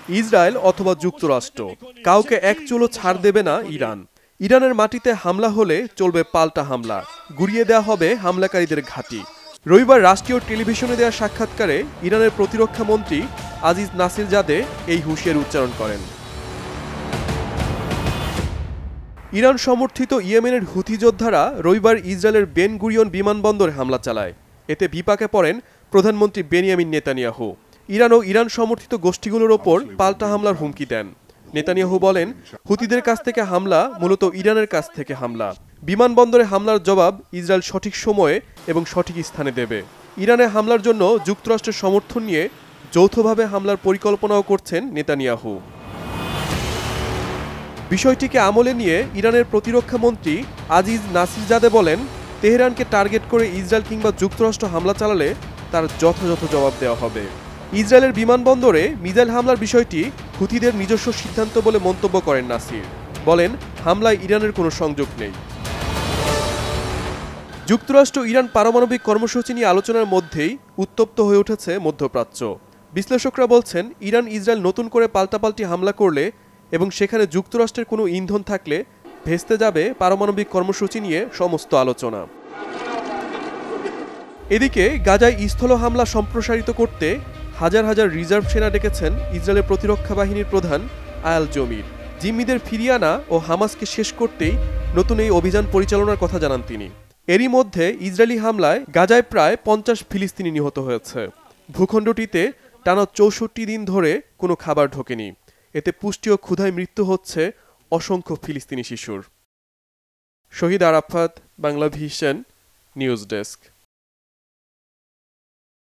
Israel অথবা যুক্তরাষ্ট্র কাউকে এক চুলো ছাড় দেবে না ইরান। ইরানের মাটিতে হামলা হলে চলবে পাল্টা হামলা, গুড়িয়ে দেওয়া হবে হামলাকারীদের ঘাঁটি। রবিবার রাষ্ট্রীয় টেলিভিশনে দেওয়া সাক্ষাৎকারে ইরানের প্রতিরক্ষা মন্ত্রী আজিজ নাসিরজাদে এই হুঁশিয়ারি উচ্চারণ করেন। ইরান সমর্থিত ইয়েমেনের হুথি যোদ্ধারা রবিবার ইসরায়েলের বেন গুরিয়ন বিমানবন্দরে হামলা চালায়। এতে বিপাকে পড়েন প্রধানমন্ত্রী বেনিয়ামিন নেতানিয়াহু। ইরান ও ইরান সমর্থিত গোষ্ঠীগুলোর ওপর পাল্টা হামলার হুমকি দেন। নেতানিয়াহু বলেন, হুতিদের কাছ থেকে হামলা মূলত ইরানের কাছ থেকে হামলা। বিমানবন্দরে হামলার জবাব ইসরায়েল সঠিক সময়ে এবং সঠিক স্থানে দেবে। ইরানে হামলার জন্য যুক্তরাষ্ট্রের সমর্থন নিয়ে যৌথভাবে হামলার পরিকল্পনাও করছেন নেতানিয়াহু। বিষয়টিকে আমলে নিয়ে ইরানের প্রতিরক্ষা মন্ত্রী আজিজ নাসিরজাদে বলেন, তেহরানকে টার্গেট করে ইসরায়েল কিংবা যুক্তরাষ্ট্র হামলা চালালে তার যথাযথ জবাব দেওয়া হবে। ইসরায়েলের বিমানবন্দরে মিসাইল হামলার বিষয়টি হুতিদের নিজস্ব সিদ্ধান্ত বলে মন্তব্য করেন নাসির। বলেন, হামলায় ইরানের কোনো সংযোগ নেই। যুক্তরাষ্ট্র ইরান পারমাণবিক কর্মসূচি নিয়ে আলোচনার মধ্যেই উত্তপ্ত হয়ে উঠেছে মধ্যপ্রাচ্য। বিশ্লেষকরা বলছেন, ইরান ইসরায়েল নতুন করে পাল্টাপাল্টি হামলা করলে এবং সেখানে যুক্তরাষ্ট্রের কোনো ইন্ধন থাকলে ভেস্তে যাবে পারমাণবিক কর্মসূচি নিয়ে সমস্ত আলোচনা। এদিকে গাজায় স্থল হামলা সম্প্রসারিত করতে হাজার হাজার রিজার্ভ সেনা ডেকেছেন ইসরায়েলের প্রতিরক্ষা বাহিনীর প্রধান আয়াল জমির। জিম্মিদের ফিরিয়ে আনা ও হামাসকে শেষ করতেই নতুন এই অভিযান পরিচালনার কথা জানান তিনি। এরই মধ্যে ইসরায়েলি হামলায় গাজায় প্রায় 50 ফিলিস্তিনি নিহত হয়েছে। ভূখণ্ডটিতে টানা 64 দিন ধরে কোনো খাবার ঢোকেনি। এতে পুষ্টি ও ক্ষুধায় মৃত্যু হচ্ছে অসংখ্য ফিলিস্তিনি শিশুর। শহীদ আরাফাত, বাংলাভিশন নিউজ ডেস্ক।